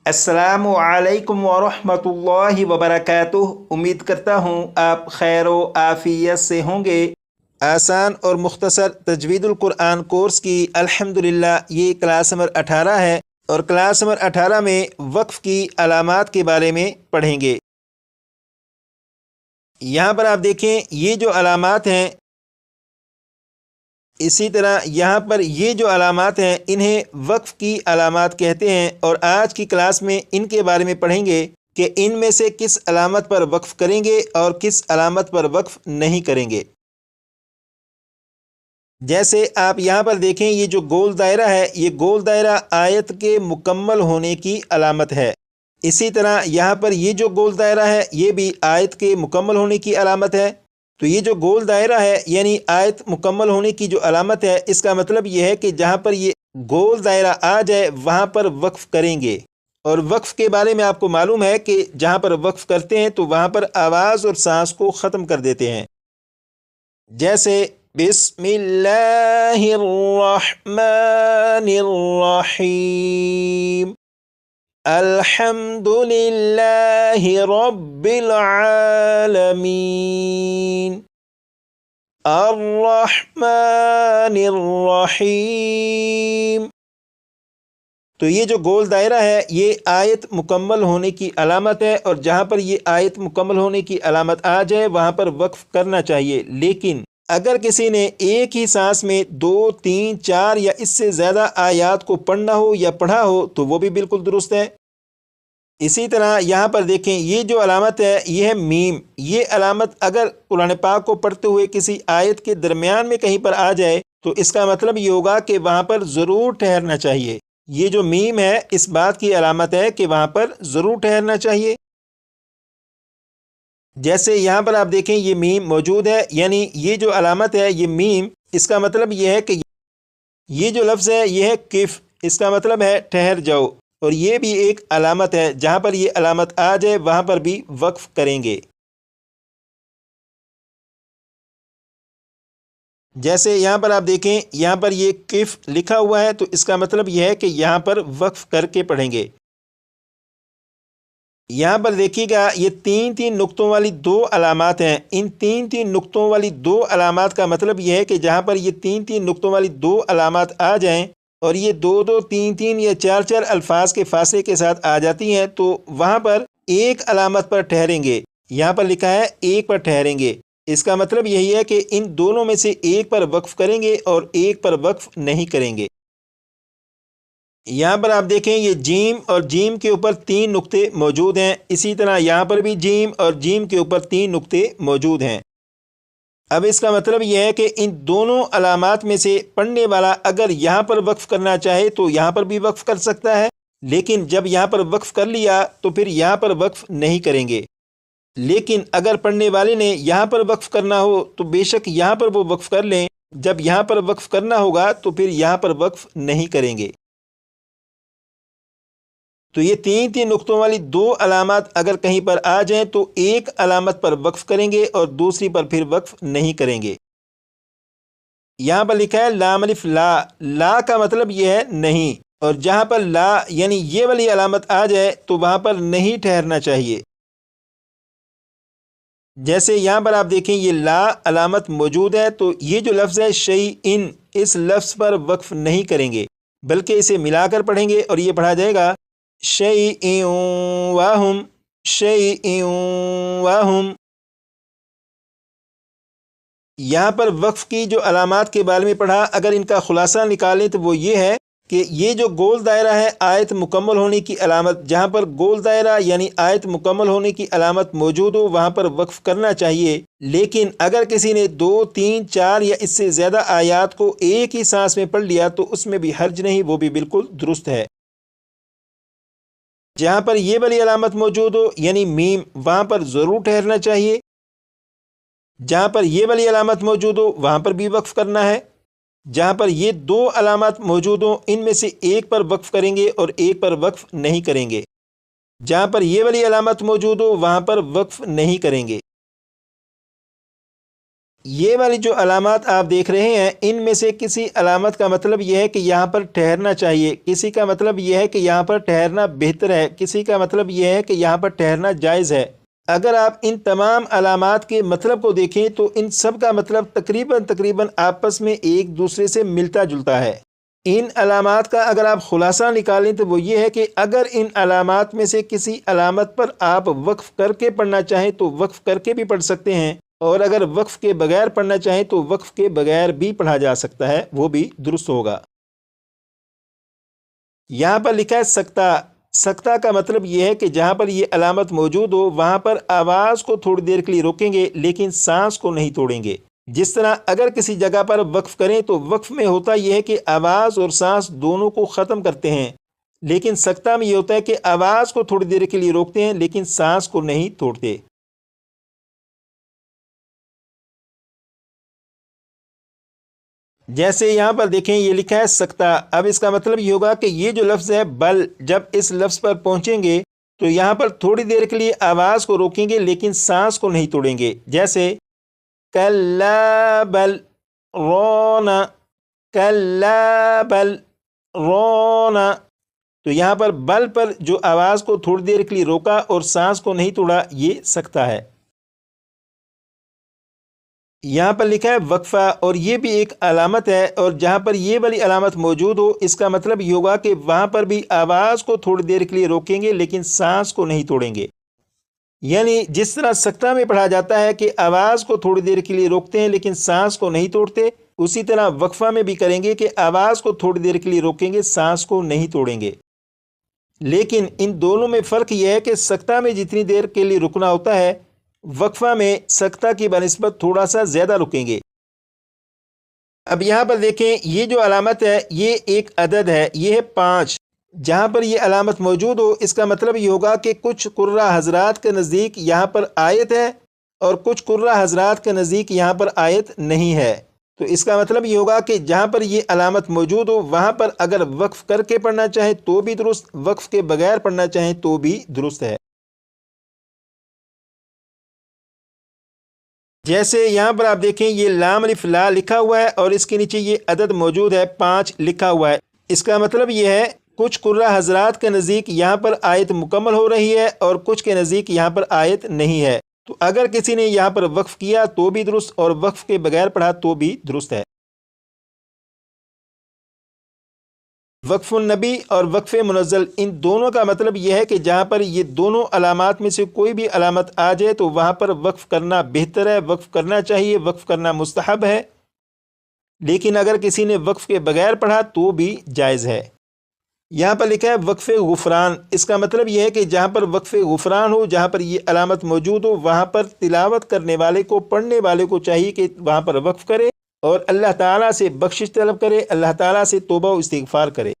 السلام علیکم ورحمۃ اللہ وبرکاتہ۔ امید کرتا ہوں آپ خیر و عافیت سے ہوں گے۔ آسان اور مختصر تجوید القرآن کورس کی الحمدللہ یہ کلاس نمبر 18 ہے، اور کلاس نمبر 18 میں وقف کی علامات کے بارے میں پڑھیں گے۔ یہاں پر آپ دیکھیں یہ جو علامات ہیں، اسی طرح یہاں پر یہ جو علامات ہیں انہیں وقف کی علامات کہتے ہیں، اور آج کی کلاس میں ان کے بارے میں پڑھیں گے کہ ان میں سے کس علامت پر وقف کریں گے اور کس علامت پر وقف نہیں کریں گے۔ جیسے آپ یہاں پر دیکھیں یہ جو گول دائرہ ہے، یہ گول دائرہ آیت کے مکمل ہونے کی علامت ہے۔ اسی طرح یہاں پر یہ جو گول دائرہ ہے یہ بھی آیت کے مکمل ہونے کی علامت ہے۔ تو یہ جو گول دائرہ ہے یعنی آیت مکمل ہونے کی جو علامت ہے، اس کا مطلب یہ ہے کہ جہاں پر یہ گول دائرہ آ جائے وہاں پر وقف کریں گے۔ اور وقف کے بارے میں آپ کو معلوم ہے کہ جہاں پر وقف کرتے ہیں تو وہاں پر آواز اور سانس کو ختم کر دیتے ہیں۔ جیسے بسم اللہ الرحمن الرحیم، الحمد للہ رب العالمین، الرحمن الرحیم۔ تو یہ جو گول دائرہ ہے یہ آیت مکمل ہونے کی علامت ہے، اور جہاں پر یہ آیت مکمل ہونے کی علامت آ جائے وہاں پر وقف کرنا چاہیے۔ لیکن اگر کسی نے ایک ہی سانس میں 2، 3، 4 یا اس سے زیادہ آیات کو پڑھنا ہو یا پڑھا ہو تو وہ بھی بالکل درست ہے۔ اسی طرح یہاں پر دیکھیں یہ جو علامت ہے یہ ہے میم۔ یہ علامت اگر قرآن پاک کو پڑھتے ہوئے کسی آیت کے درمیان میں کہیں پر آ جائے تو اس کا مطلب یہ ہوگا کہ وہاں پر ضرور ٹھہرنا چاہیے۔ یہ جو میم ہے اس بات کی علامت ہے کہ وہاں پر ضرور ٹھہرنا چاہیے۔ جیسے یہاں پر آپ دیکھیں یہ میم موجود ہے، یعنی یہ جو علامت ہے یہ میم، اس کا مطلب یہ ہے کہ یہ جو لفظ ہے یہ ہے کف، اس کا مطلب ہے ٹھہر جاؤ، اور یہ بھی ایک علامت ہے۔ جہاں پر یہ علامت آ جائے وہاں پر بھی وقف کریں گے۔ جیسے یہاں پر آپ دیکھیں یہاں پر یہ کف لکھا ہوا ہے تو اس کا مطلب یہ ہے کہ یہاں پر وقف کر کے پڑھیں گے۔ یہاں پر دیکھیے گا یہ 3 نقطوں والی 2 علامات ہیں۔ ان 3 نقطوں والی 2 علامات کا مطلب یہ ہے کہ جہاں پر یہ 3 نقطوں والی 2 علامات آ جائیں اور یہ 2 3 یا 4 الفاظ کے فاصلے کے ساتھ آ جاتی ہیں تو وہاں پر ایک علامت پر ٹھہریں گے۔ یہاں پر لکھا ہے ایک پر ٹھہریں گے، اس کا مطلب یہی ہے کہ ان دونوں میں سے ایک پر وقف کریں گے اور ایک پر وقف نہیں کریں گے۔ یہاں پر آپ دیکھیں یہ جیم اور جیم کے اوپر 3 نقطے موجود ہیں، اسی طرح یہاں پر بھی جیم اور جیم کے اوپر 3 نقطے موجود ہیں۔ اب اس کا مطلب یہ ہے کہ ان دونوں علامات میں سے پڑھنے والا اگر یہاں پر وقف کرنا چاہے تو یہاں پر بھی وقف کر سکتا ہے، لیکن جب یہاں پر وقف کر لیا تو پھر یہاں پر وقف نہیں کریں گے۔ لیکن اگر پڑھنے والے نے یہاں پر وقف کرنا ہو تو بے شک یہاں پر وہ وقف کر لیں، جب یہاں پر وقف کرنا ہوگا تو پھر یہاں پر وقف نہیں کریں گے۔ تو یہ 3 نقطوں والی 2 علامات اگر کہیں پر آ جائیں تو ایک علامت پر وقف کریں گے اور دوسری پر پھر وقف نہیں کریں گے۔ یہاں پر لکھا ہے لام الف لا، لا کا مطلب یہ ہے نہیں، اور جہاں پر لا یعنی یہ والی علامت آ جائے تو وہاں پر نہیں ٹھہرنا چاہیے۔ جیسے یہاں پر آپ دیکھیں یہ لا علامت موجود ہے تو یہ جو لفظ ہے شیئن، اس لفظ پر وقف نہیں کریں گے بلکہ اسے ملا کر پڑھیں گے، اور یہ پڑھا جائے گا شیئن وہم، شیئن وہم۔ یہاں پر وقف کی جو علامات کے بارے میں پڑھا، اگر ان کا خلاصہ نکالیں تو وہ یہ ہے کہ یہ جو گول دائرہ ہے آیت مکمل ہونے کی علامت، جہاں پر گول دائرہ یعنی آیت مکمل ہونے کی علامت موجود ہو وہاں پر وقف کرنا چاہیے۔ لیکن اگر کسی نے 2، 3، 4 یا اس سے زیادہ آیات کو ایک ہی سانس میں پڑھ لیا تو اس میں بھی حرج نہیں، وہ بھی بالکل درست ہے۔ جہاں پر یہ والی علامت موجود ہو یعنی میم، وہاں پر ضرور ٹھہرنا چاہیے۔ جہاں پر یہ والی علامت موجود ہو وہاں پر بھی وقف کرنا ہے۔ جہاں پر یہ 2 علامات موجود ہوں ان میں سے ایک پر وقف کریں گے اور ایک پر وقف نہیں کریں گے۔ جہاں پر یہ والی علامت موجود ہو وہاں پر وقف نہیں کریں گے۔ یہ والی جو علامات آپ دیکھ رہے ہیں ان میں سے کسی علامت کا مطلب یہ ہے کہ یہاں پر ٹھہرنا چاہیے، کسی کا مطلب یہ ہے کہ یہاں پر ٹھہرنا بہتر ہے، کسی کا مطلب یہ ہے کہ یہاں پر ٹھہرنا جائز ہے۔ اگر آپ ان تمام علامات کے مطلب کو دیکھیں تو ان سب کا مطلب تقریباً آپس میں ایک دوسرے سے ملتا جلتا ہے۔ ان علامات کا اگر آپ خلاصہ نکالیں تو وہ یہ ہے کہ اگر ان علامات میں سے کسی علامت پر آپ وقف کر کے پڑھنا چاہیں تو وقف کر کے بھی پڑھ سکتے ہیں، اور اگر وقف کے بغیر پڑھنا چاہیں تو وقف کے بغیر بھی پڑھا جا سکتا ہے، وہ بھی درست ہوگا۔ یہاں پر لکھا ہے سکتہ۔ سکتہ کا مطلب یہ ہے کہ جہاں پر یہ علامت موجود ہو وہاں پر آواز کو تھوڑی دیر کے لیے روکیں گے لیکن سانس کو نہیں توڑیں گے۔ جس طرح اگر کسی جگہ پر وقف کریں تو وقف میں ہوتا یہ ہے کہ آواز اور سانس دونوں کو ختم کرتے ہیں، لیکن سکتہ میں یہ ہوتا ہے کہ آواز کو تھوڑی دیر کے لیے روکتے ہیں لیکن سانس کو نہیں توڑتے۔ جیسے یہاں پر دیکھیں یہ لکھا ہے سکتہ، اب اس کا مطلب یہ ہوگا کہ یہ جو لفظ ہے بل، جب اس لفظ پر پہنچیں گے تو یہاں پر تھوڑی دیر کے لیے آواز کو روکیں گے لیکن سانس کو نہیں توڑیں گے۔ جیسے کلا بل رونا، کلا بل رونا، تو یہاں پر بل پر جو آواز کو تھوڑی دیر کے لیے روکا اور سانس کو نہیں توڑا، یہ سکتہ ہے۔ یہاں پر لکھا ہے وقفہ، اور یہ بھی ایک علامت ہے، اور جہاں پر یہ والی علامت موجود ہو اس کا مطلب یہ ہوگا کہ وہاں پر بھی آواز کو تھوڑی دیر کے لیے روکیں گے لیکن سانس کو نہیں توڑیں گے۔ یعنی جس طرح سکتہ میں پڑھا جاتا ہے کہ آواز کو تھوڑی دیر کے لیے روکتے ہیں لیکن سانس کو نہیں توڑتے، اسی طرح وقفہ میں بھی کریں گے کہ آواز کو تھوڑی دیر کے لیے روکیں گے، سانس کو نہیں توڑیں گے۔ لیکن ان دونوں میں فرق یہ ہے کہ سکتہ میں جتنی دیر کے لیے رکنا ہوتا ہے، وقفہ میں سکتہ کی بنسبت تھوڑا سا زیادہ رکیں گے۔ اب یہاں پر دیکھیں یہ جو علامت ہے یہ ایک عدد ہے، یہ ہے 5۔ جہاں پر یہ علامت موجود ہو اس کا مطلب یہ ہوگا کہ کچھ قرہ حضرات کے نزدیک یہاں پر آیت ہے اور کچھ قرہ حضرات کے نزدیک یہاں پر آیت نہیں ہے۔ تو اس کا مطلب یہ ہوگا کہ جہاں پر یہ علامت موجود ہو وہاں پر اگر وقف کر کے پڑھنا چاہیں تو بھی درست، وقف کے بغیر پڑھنا چاہیں تو بھی درست ہے۔ جیسے یہاں پر آپ دیکھیں یہ لام الف لا لکھا ہوا ہے اور اس کے نیچے یہ عدد موجود ہے 5 لکھا ہوا ہے۔ اس کا مطلب یہ ہے کچھ قرہ حضرات کے نزدیک یہاں پر آیت مکمل ہو رہی ہے اور کچھ کے نزدیک یہاں پر آیت نہیں ہے۔ تو اگر کسی نے یہاں پر وقف کیا تو بھی درست اور وقف کے بغیر پڑھا تو بھی درست ہے۔ وقف النبی اور وقف منزل، ان دونوں کا مطلب یہ ہے کہ جہاں پر یہ دونوں علامات میں سے کوئی بھی علامت آ جائے تو وہاں پر وقف کرنا بہتر ہے، وقف کرنا چاہیے، وقف کرنا مستحب ہے، لیکن اگر کسی نے وقف کے بغیر پڑھا تو بھی جائز ہے۔ یہاں پر لکھا ہے وقف غفران، اس کا مطلب یہ ہے کہ جہاں پر وقف غفران ہو، جہاں پر یہ علامت موجود ہو، وہاں پر تلاوت کرنے والے کو، پڑھنے والے کو چاہیے کہ وہاں پر وقف کرے اور اللہ تعالیٰ سے بخشش طلب کرے، اللہ تعالیٰ سے توبہ و استغفار کرے۔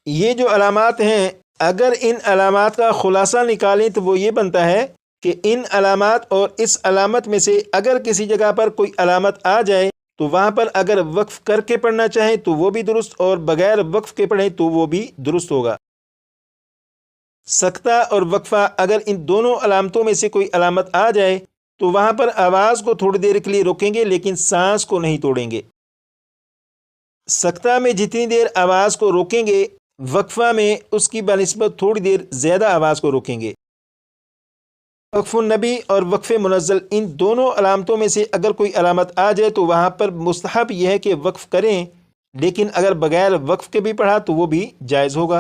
یہ جو علامات ہیں اگر ان علامات کا خلاصہ نکالیں تو وہ یہ بنتا ہے کہ ان علامات اور اس علامت میں سے اگر کسی جگہ پر کوئی علامت آ جائے تو وہاں پر اگر وقف کر کے پڑھنا چاہیں تو وہ بھی درست، اور بغیر وقف کے پڑھیں تو وہ بھی درست ہوگا۔ سکتہ اور وقفہ، اگر ان دونوں علامتوں میں سے کوئی علامت آ جائے تو وہاں پر آواز کو تھوڑی دیر کے لیے روکیں گے لیکن سانس کو نہیں توڑیں گے۔ سکتہ میں جتنی دیر آواز کو روکیں گے وقفہ میں اس کی بنسبت تھوڑی دیر زیادہ آواز کو روکیں گے۔ وقف النبی اور وقف منزل، ان دونوں علامتوں میں سے اگر کوئی علامت آ جائے تو وہاں پر مستحب یہ ہے کہ وقف کریں، لیکن اگر بغیر وقف کے بھی پڑھا تو وہ بھی جائز ہوگا۔